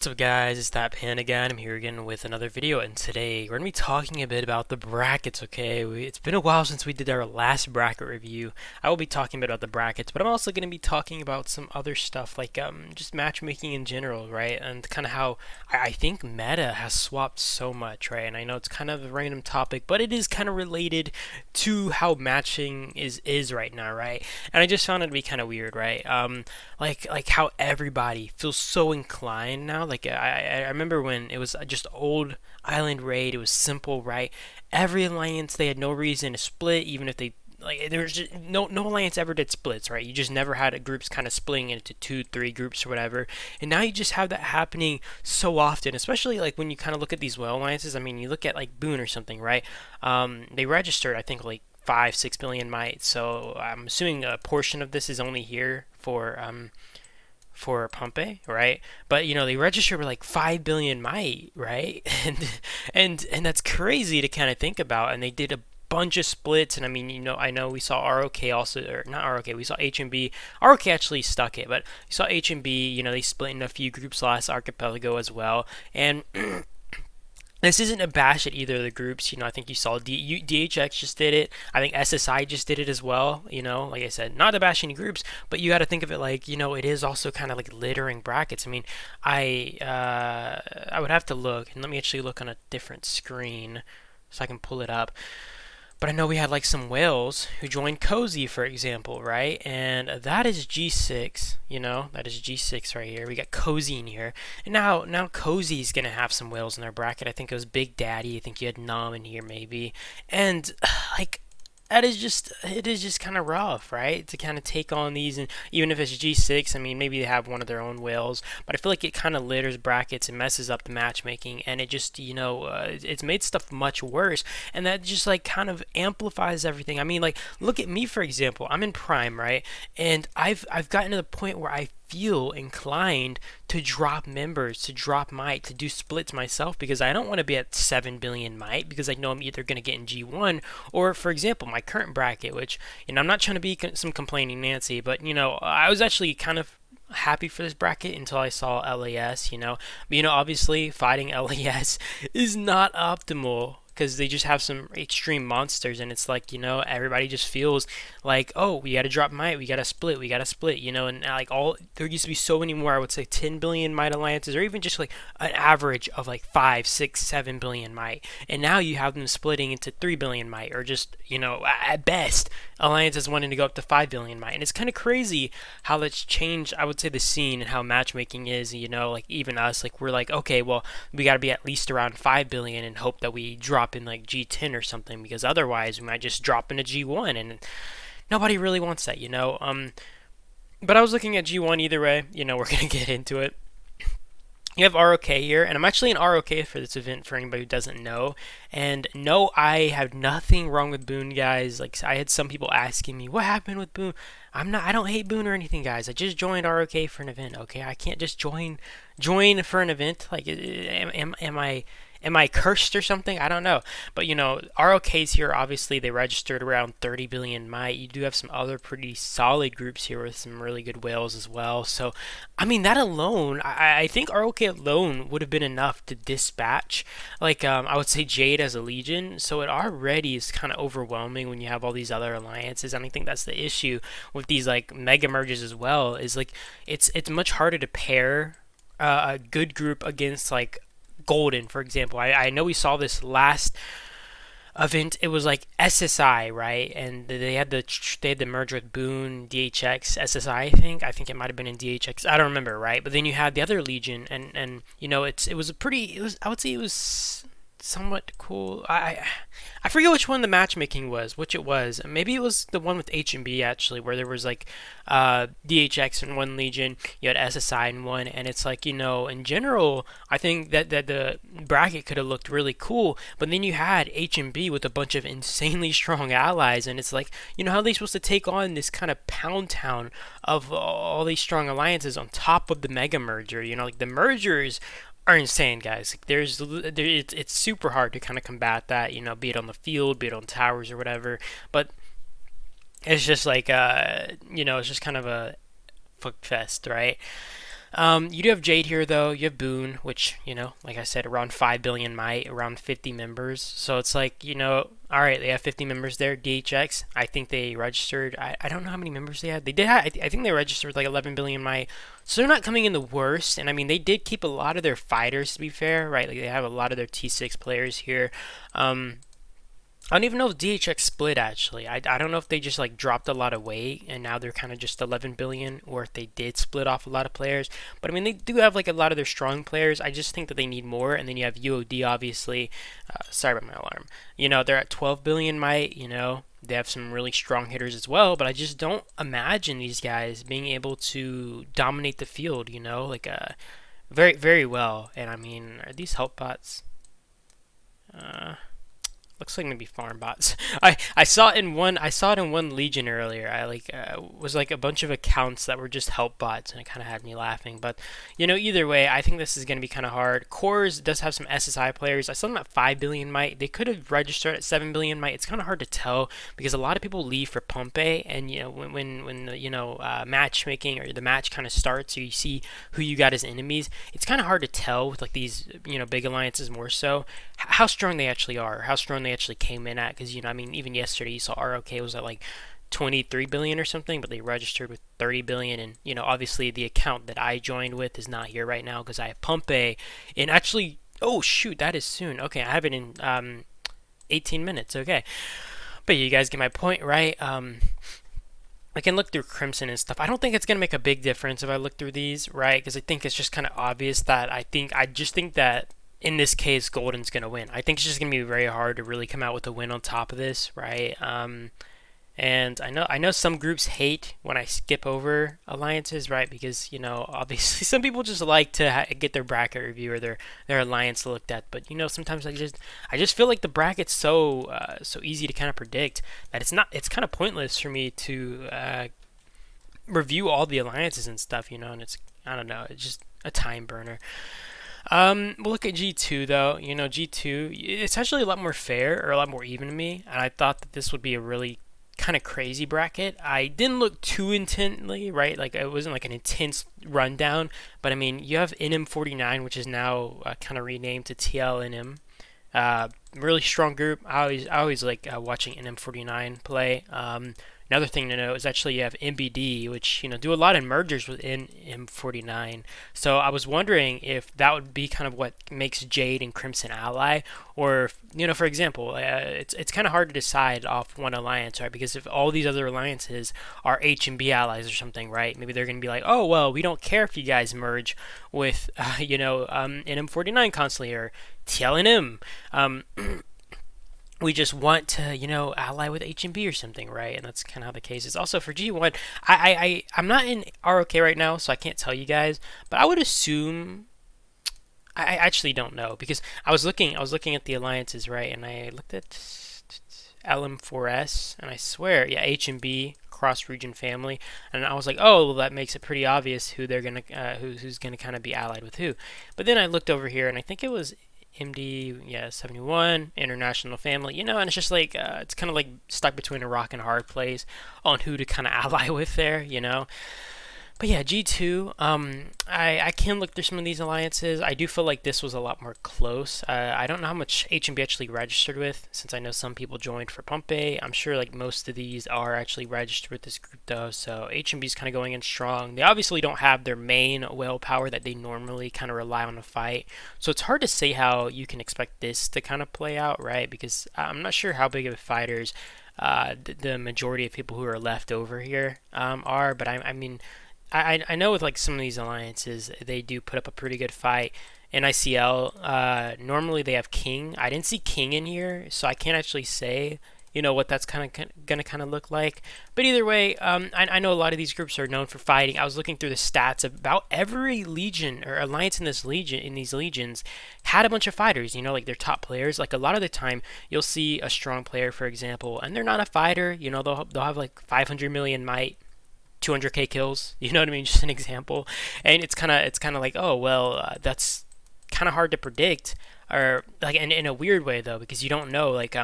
What's up guys, it's that Pan again. I'm here again with another video, and today we're going to be talking a bit about the brackets, okay? It's been a while since we did our last bracket review. I will be talking a bit about the brackets, but I'm also going to be talking about some other stuff like just matchmaking in general, right? And kind of how I think meta has swapped so much, right? And I know it's kind of a random topic, but it is kind of related to how matching is right now, right? And I just found it to be kind of weird, right? Like how everybody feels so inclined now. Like I remember when it was just old Island Raid, it was simple, right? Every alliance they had no reason to split, even if they like there was just no alliance ever did splits, right? You just never had a groups kind of splitting into two, three groups or whatever. And now you just have that happening so often, especially like when you kind of look at these whale alliances. I mean, you look at like Boone or something, right? They registered, I think, like 5-6 billion mites. So I'm assuming a portion of this is only here for Pompeii, right? But you know they registered with like 5 billion might, right? And that's crazy to kind of think about. And they did a bunch of splits, and I mean, I know we saw ROK also, or not ROK, we saw HMB. ROK actually stuck it, but we saw HMB. They split in a few groups last Archipelago as well, and this isn't a bash at either of the groups. I think you saw DHX just did it. I think SSI just did it as well. Like I said, not to bash any groups, but you got to think of it like, it is also kind of like littering brackets. I mean, I would have to look, and let me actually look on a different screen so I can pull it up. But I know we had like some whales who joined Cozy, for example, right? And that is G6, that is G6 right here. We got Cozy in here. And now Cozy's going to have some whales in their bracket. I think it was Big Daddy. I think you had Nom in here maybe. And like it is just kind of rough, right? To kind of take on these, and even if it's G6, I mean, maybe they have one of their own whales, but I feel like it kind of litters brackets and messes up the matchmaking, and it just, it's made stuff much worse, and that just like kind of amplifies everything. I mean, like, look at me, for example. I'm in Prime, right? And I've gotten to the point where I feel inclined to drop members, to drop might, to do splits myself, because I don't want to be at 7 billion might, because I know I'm either going to get in G1 or, for example, my current bracket, which, I'm not trying to be some complaining Nancy, but, I was actually kind of happy for this bracket until I saw LAS, But, obviously fighting LAS is not optimal, because they just have some extreme monsters, and it's like, everybody just feels like, oh, we gotta drop might, we gotta split, and like there used to be so many more, I would say 10 billion might alliances, or even just like an average of like 5, 6, 7 billion might, and now you have them splitting into 3 billion might, or just, at best, alliances wanting to go up to 5 billion might, and it's kind of crazy how that's changed, I would say, the scene and how matchmaking is, like even us, like we're like, okay, well, we gotta be at least around 5 billion and hope that we drop in like G10 or something, because otherwise we might just drop into G1, and nobody really wants that, But I was looking at G1 either way, we're gonna get into it. You have ROK here, and I'm actually in ROK for this event, for anybody who doesn't know. And no, I have nothing wrong with Boone, guys. Like, I had some people asking me, what happened with Boone? I don't hate Boone or anything, guys. I just joined ROK for an event, okay? I can't just join for an event. Like, am I cursed or something? I don't know. But, ROKs here, obviously, they registered around 30 billion might. You do have some other pretty solid groups here with some really good whales as well. So, I mean, that alone, I think ROK alone would have been enough to dispatch, like, I would say Jade as a Legion. So it already is kind of overwhelming when you have all these other alliances. And I think that's the issue with these, like, mega merges as well, is, like, it's much harder to pair a good group against, like, Golden, for example. I know we saw this last event. It was like SSI, right? And they had the merge with Boone, DHX, SSI. I think it might have been in DHX. I don't remember, right? But then you had the other Legion, and I would say it was somewhat cool. I forget which one the matchmaking was, which it was. Maybe it was the one with HMB, actually, where there was like DHX in one Legion, you had SSI in one, and it's like, in general, I think that the bracket could have looked really cool, but then you had HMB with a bunch of insanely strong allies, and it's like, how are they supposed to take on this kind of pound town of all these strong alliances on top of the mega merger? Like the mergers are insane, guys. Like it's super hard to kind of combat that, be it on the field, be it on towers or whatever. But it's just like it's just kind of a fuck fest, right? You do have Jade here, though. You have Boone, which, like I said, around 5 billion might, around 50 members. So it's like, all right, they have 50 members there. DHX, I think they registered. I don't know how many members they had. They did have, I think they registered like 11 billion might. So they're not coming in the worst. And I mean, they did keep a lot of their fighters, to be fair, right? Like they have a lot of their T6 players here. I don't even know if DHX split actually. I don't know if they just like dropped a lot of weight and now they're kind of just 11 billion, or if they did split off a lot of players. But I mean, they do have like a lot of their strong players. I just think that they need more. And then you have UOD obviously. Sorry about my alarm. They're at 12 billion might. They have some really strong hitters as well. But I just don't imagine these guys being able to dominate the field. Like very very well. And I mean, are these help bots? Looks like maybe farm bots. I saw it in one Legion earlier. I was like a bunch of accounts that were just help bots, and it kind of had me laughing. But either way, I think this is going to be kind of hard. Cores does have some SSI players. I saw them at 5 billion might. They could have registered at 7 billion might. It's kind of hard to tell because a lot of people leave for Pompeii, and when matchmaking or the match kind of starts, or you see who you got as enemies, it's kind of hard to tell with like these big alliances more so how strong they actually are, how strong they actually came in at. Because I mean, even yesterday you saw ROK was at like 23 billion or something, but they registered with 30 billion. And obviously the account that I joined with is not here right now because I have Pompeii. And actually, oh shoot, that is soon. Okay, I have it in 18 minutes. Okay, but you guys get my point, right? I can look through Crimson and stuff. I don't think it's gonna make a big difference if I look through these, right? Because I think it's just kind of obvious that I just think that in this case, Golden's going to win. I think it's just going to be very hard to really come out with a win on top of this, right? And I know some groups hate when I skip over alliances, right? Because obviously some people just like to get their bracket review or their alliance looked at. But sometimes I just feel like the bracket's so easy to kind of predict that it's kind of pointless for me to review all the alliances and stuff, and it's, I don't know, it's just a time burner. We'll look at G2 though. G2, it's actually a lot more fair, or a lot more even to me, and I thought that this would be a really kind of crazy bracket. I didn't look too intently, right? Like it wasn't like an intense rundown, but I mean, you have NM49, which is now kind of renamed to TLNM. Really strong group. I always like watching NM49 play. Another thing to note is actually you have MBD, which do a lot of mergers within M49. So I was wondering if that would be kind of what makes Jade and Crimson ally, or for example, it's kind of hard to decide off one alliance, right? Because if all these other alliances are H and B allies or something, right? Maybe they're going to be like, oh well, we don't care if you guys merge with NM49 constantly or TLNM. We just want to, ally with H&B or something, right? And that's kind of how the case is. Also for G1, I'm not in ROK right now, so I can't tell you guys, but I would assume, I actually don't know, because I was looking at the alliances, right? And I looked at LM4S, and I swear, yeah, H&B cross-region family, and I was like, oh, well, that makes it pretty obvious who they're gonna, who's gonna kind of be allied with who. But then I looked over here, and I think it was MD, 71, international family, and it's just like, it's kind of like stuck between a rock and a hard place on who to kind of ally with there, But yeah, G2, I can look through some of these alliances. I do feel like this was a lot more close. I don't know how much H&B actually registered with, since I know some people joined for Pompeii. I'm sure like most of these are actually registered with this group though, so H&B is kind of going in strong. They obviously don't have their main willpower that they normally kind of rely on to fight, so it's hard to say how you can expect this to kind of play out, right? Because I'm not sure how big of fighters the majority of people who are left over here are, but I mean, I know with like some of these alliances, they do put up a pretty good fight. In ICL, normally they have King. I didn't see King in here, so I can't actually say, what that's kind of gonna kind of look like. But either way, I know a lot of these groups are known for fighting. I was looking through the stats. About every legion or alliance in these legions had a bunch of fighters. Like their top players. Like a lot of the time, you'll see a strong player, for example, and they're not a fighter. They'll have like 500 million might, 200k kills, you know what I mean? Just an example. And it's kind of like, oh well, that's kind of hard to predict, or like in a weird way though, because you don't know, like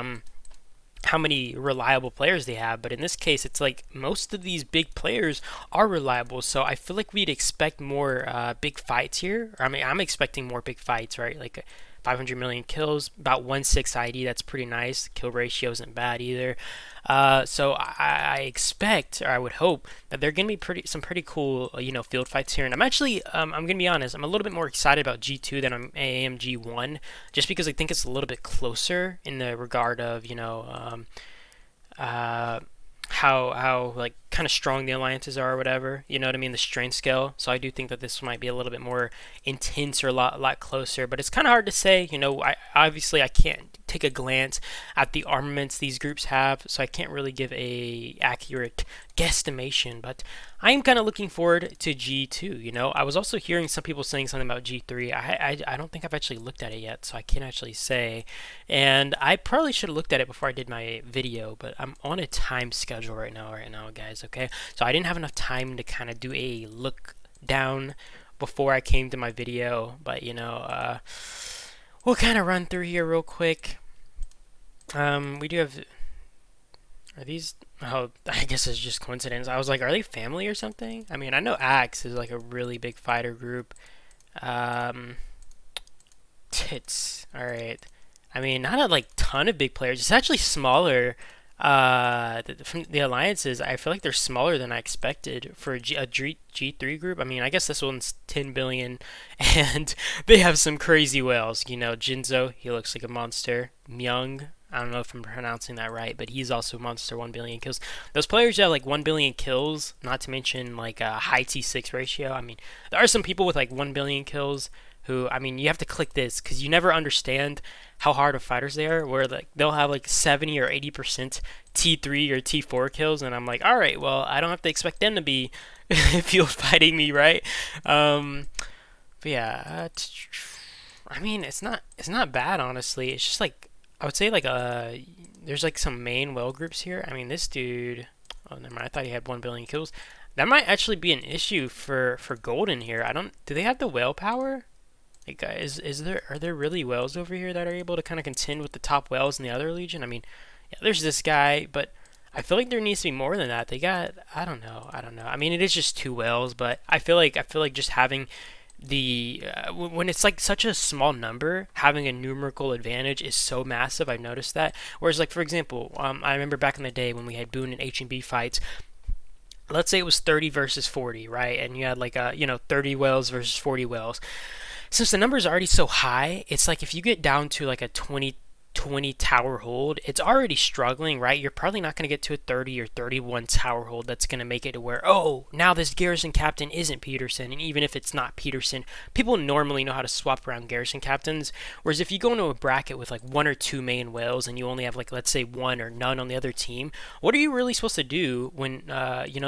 how many reliable players they have, but in this case it's like most of these big players are reliable, so I feel like we'd expect more big fights here. I mean, I'm expecting more big fights, right? Like 500 million kills, about 1.6 ID. That's pretty nice. Kill ratio isn't bad either. So I expect, or I would hope, that there are going to be some pretty cool, field fights here. And I'm actually, I'm going to be honest, I'm a little bit more excited about G2 than I am G1, just because I think it's a little bit closer in the regard of, uh, how like kind of strong the alliances are or whatever, you know what I mean, the strength scale. So I do think that this might be a little bit more intense or a lot closer, but it's kind of hard to say. I can't take a glance at the armaments these groups have, so I can't really give a accurate guesstimation, but I'm kind of looking forward to G2. I was also hearing some people saying something about G3. I don't think I've actually looked at it yet, so I can't actually say, and I probably should have looked at it before I did my video, but I'm on a time schedule right now, guys. Okay, so I didn't have enough time to kind of do a look down before I came to my video, but we'll kind of run through here real quick. We do have, are these, oh, I guess it's just coincidence. I was like, are they family or something? I mean, I know Axe is like a really big fighter group. Tits, alright. I mean, not a like ton of big players. It's actually smaller. From the alliances, I feel like they're smaller than I expected for a G3 group. I mean, I guess this one's 10 billion, and they have some crazy whales. Jinzo, he looks like a monster. Myung, I don't know if I'm pronouncing that right, but he's also a monster, 1 billion kills. Those players have like 1 billion kills, not to mention like a high T6 ratio. I mean, there are some people with like 1 billion kills who, I mean, you have to click this because you never understand how hard of fighters they are, where like they'll have like 70 or 80% T3 or T4 kills, and I'm like, all right, well, I don't have to expect them to be field fighting me, right? But yeah, I mean, it's not bad, honestly. It's just like, I would say like there's like some main whale groups here. I mean, this dude, oh never mind, I thought he had 1 billion kills. That might actually be an issue for Golden here. Do they have the whale power? Like, are there really whales over here that are able to kind of contend with the top whales in the other legion? I mean, yeah, there's this guy, but I feel like there needs to be more than that. They got, I don't know. I mean, it is just 2 whales, but I feel like just having the when it's like such a small number, having a numerical advantage is so massive. I've noticed that. Whereas, like for example, I remember back in the day when we had Boone and H&B fights. Let's say it was 30 versus 40, right? And you had like 30 whales versus 40 whales. Since the number is already so high, it's like if you get down to like a 20 tower hold, it's already struggling, right? You're probably not going to get to a 30 or 31 tower hold that's going to make it to where, oh, now this garrison captain isn't Peterson. And even if it's not Peterson, people normally know how to swap around garrison captains. Whereas if you go into a bracket with like 1 or 2 main whales and you only have like, let's say 1 or none on the other team, what are you really supposed to do when,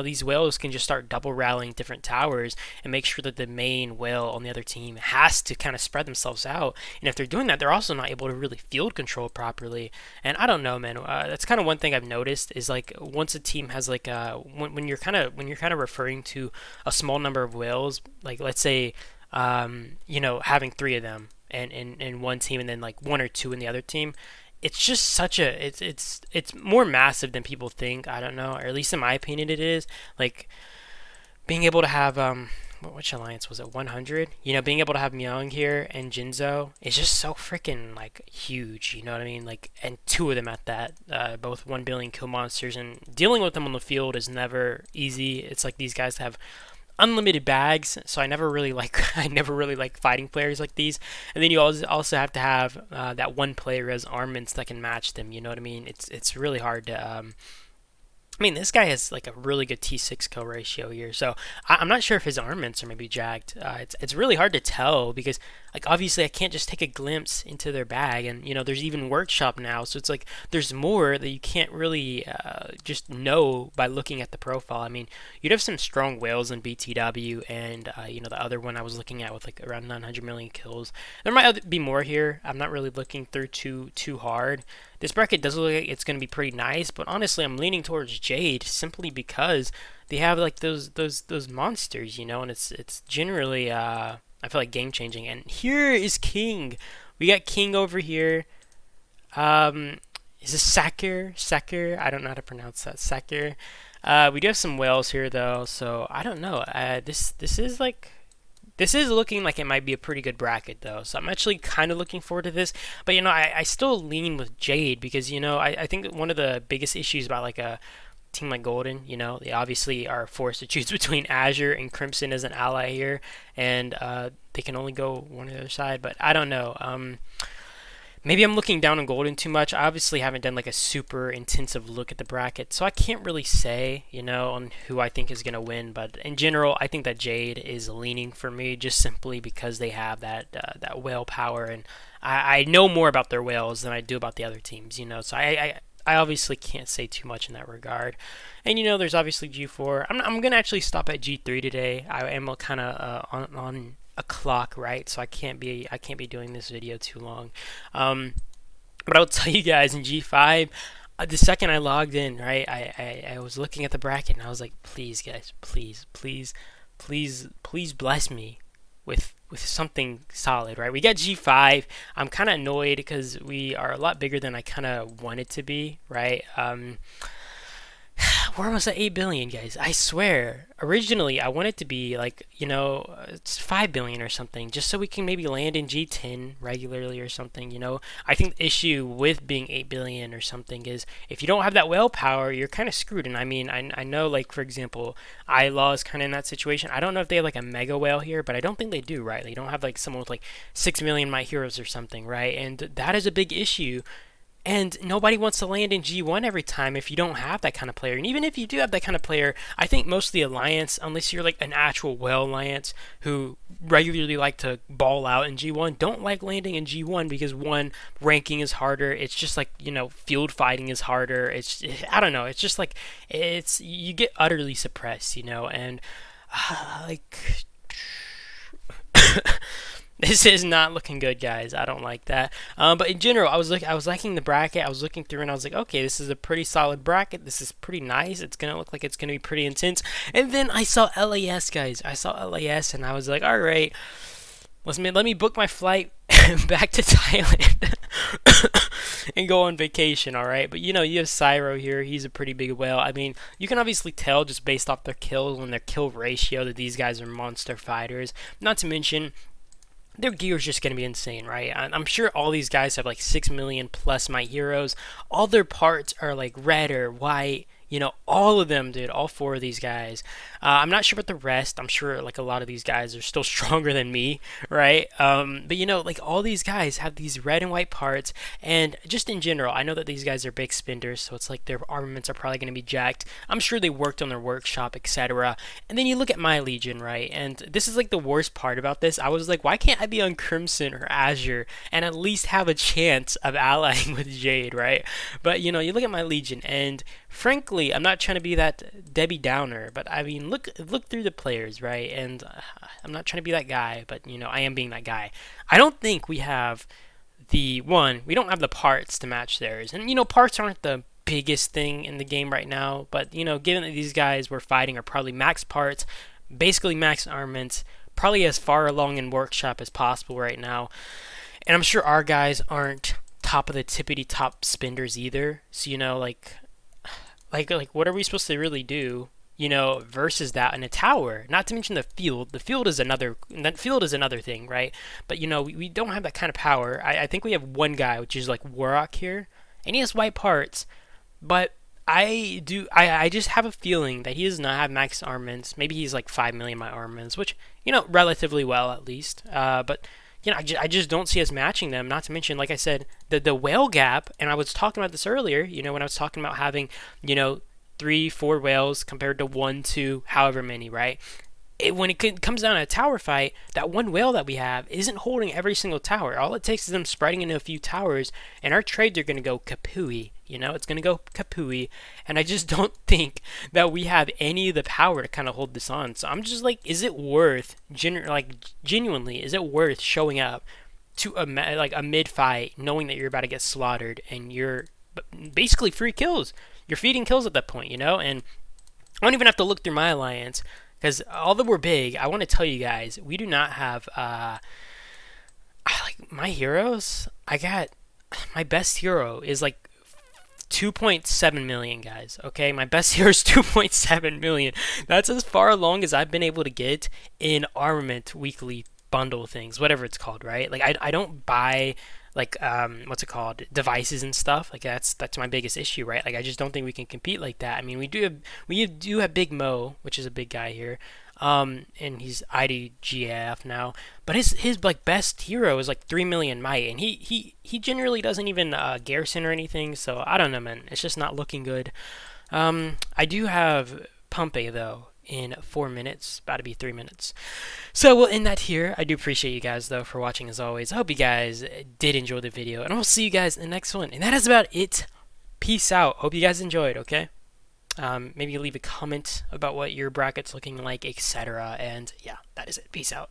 these whales can just start double rallying different towers and make sure that the main whale on the other team has to kind of spread themselves out? And if they're doing that, they're also not able to really field control properly. And I don't know, man. That's kind of one thing I've noticed is like once a team has like when you're kind of referring to a small number of whales, like let's say having 3 of them and in one team and then like 1 or 2 in the other team, it's just such a it's more massive than people think. I don't know, or at least in my opinion it is. Like being able to have which alliance was it? 100. Being able to have Myung here and Jinzo is just so freaking like huge. You know what I mean? Like, and 2 of them at that, both 1 billion kill monsters, and dealing with them on the field is never easy. It's like these guys have unlimited bags, so I never really like fighting players like these. And then you also have to have that one player who has armaments that can match them. You know what I mean? It's really hard to I mean, this guy has like a really good T6 kill ratio here, so I'm not sure if his armaments are maybe jacked. It's really hard to tell because, like, obviously I can't just take a glimpse into their bag, and there's even workshop now, so it's like there's more that you can't really just know by looking at the profile. I mean, you'd have some strong whales in BTW, and the other one I was looking at with like around 900 million kills. There might be more here. I'm not really looking through too hard. This bracket does look like it's going to be pretty nice, but honestly, I'm leaning towards Jade simply because they have like those monsters, and it's generally I feel like game changing. And here is King. We got King over here. Is this Sakir? Sakir? I don't know how to pronounce that. Sakir. We do have some whales here though, so I don't know. This is like this is looking like it might be a pretty good bracket though, so I'm actually kind of looking forward to this. But I still lean with Jade because I think that one of the biggest issues about like a team like Golden, they obviously are forced to choose between Azure and Crimson as an ally here, and they can only go one or the other side. But I don't know. Maybe I'm looking down on Golden too much. I obviously haven't done like a super intensive look at the bracket, so I can't really say, on who I think is going to win. But in general, I think that Jade is leaning for me just simply because they have that whale power, and I know more about their whales than I do about the other teams, So I obviously can't say too much in that regard. And there's obviously G4. I'm gonna actually stop at G3 today. I am kind of on a clock, right? So I can't be doing this video too long. But I'll tell you guys in G5, the second I logged in, right, I was looking at the bracket and I was like, please guys, please bless me with something solid, right? We got G5. I'm kind of annoyed because we are a lot bigger than I kind of wanted to be, right? We're almost at 8 billion, guys. I swear. Originally, I wanted to be like, it's 5 billion or something, just so we can maybe land in G10 regularly or something, I think the issue with being 8 billion or something is if you don't have that whale power, you're kind of screwed. And I mean, I know, like, for example, iLaw is kind of in that situation. I don't know if they have like a mega whale here, but I don't think they do, right? They don't have like someone with like 6 million My Heroes or something, right? And that is a big issue. And nobody wants to land in G1 every time if you don't have that kind of player. And even if you do have that kind of player, I think most of the Alliance, unless you're like an actual whale Alliance who regularly like to ball out in G1, don't like landing in G1 because one, ranking is harder. It's just like, field fighting is harder. I don't know. It's just like, you get utterly suppressed, and like... This is not looking good, guys. I don't like that. But in general, I was liking the bracket. I was looking through and I was like, okay, this is a pretty solid bracket. This is pretty nice. It's gonna look like it's gonna be pretty intense. And then I saw LAS, guys. I saw LAS and I was like, all right, let me book my flight back to Thailand and go on vacation. All right, but you have Cyro here. He's a pretty big whale. I mean, you can obviously tell just based off their kills and their kill ratio that these guys are monster fighters. Not to mention, their gear is just going to be insane, right? I'm sure all these guys have like 6 million plus My Heroes. All their parts are like red or white. All of them, dude. All 4 of these guys. I'm not sure about the rest. I'm sure like a lot of these guys are still stronger than me, right? But like all these guys have these red and white parts, and just in general, I know that these guys are big spenders, so it's like their armaments are probably going to be jacked. I'm sure they worked on their workshop, etc. And then you look at my Legion, right? And this is like the worst part about this. I was like, why can't I be on Crimson or Azure and at least have a chance of allying with Jade, right? But you look at my Legion, and frankly, I'm not trying to be that Debbie Downer, but I mean, look through the players, right? And I'm not trying to be that guy, but I am being that guy. I don't think we have we don't have the parts to match theirs, and parts aren't the biggest thing in the game right now. But given that these guys we're fighting are probably max parts, basically max armaments, probably as far along in workshop as possible right now, and I'm sure our guys aren't top of the tippity top spenders either. So like what are we supposed to really do, versus that in a tower? Not to mention the field. The field is another thing, right? But we don't have that kind of power. I think we have one guy, which is like Warrock here, and he has white parts, but I just have a feeling that he does not have max armaments. Maybe he's like 5 million my armaments, which relatively well at least. But I just don't see us matching them. Not to mention, like I said, the whale gap, and I was talking about this earlier, when I was talking about having, 3-4 whales compared to 1-2, however many, right? When it comes down to a tower fight, that one whale that we have isn't holding every single tower. All it takes is them spreading into a few towers, and our trades are going to go kapooey. It's going to go kapooey, and I just don't think that we have any of the power to kind of hold this on. So I'm just like, is it worth, genuinely, is it worth showing up to a mid-fight knowing that you're about to get slaughtered, and you're basically free kills? You're feeding kills at that point, And I don't even have to look through my alliance, because although we're big, I want to tell you guys, we do not have, My Heroes. I got, my best hero is like 2.7 million, guys. Okay, my best hero is 2.7 million. That's as far along as I've been able to get in armament weekly bundle things, whatever it's called, right? Like I don't buy like what's it called, devices and stuff. Like that's my biggest issue, right? Like I just don't think we can compete like that. I mean, we do have Big Mo, which is a big guy here. And he's IDGAF now, but his like best hero is like 3 million might, and he generally doesn't even garrison or anything. So I don't know, man. It's just not looking good. I do have Pompey though in 4 minutes, about to be 3 minutes. So we'll end that here. I do appreciate you guys though for watching as always. I hope you guys did enjoy the video, and I will see you guys in the next one. And that is about it. Peace out. Hope you guys enjoyed. Okay. Maybe leave a comment about what your bracket's looking like, etc. And yeah, that is it. Peace out.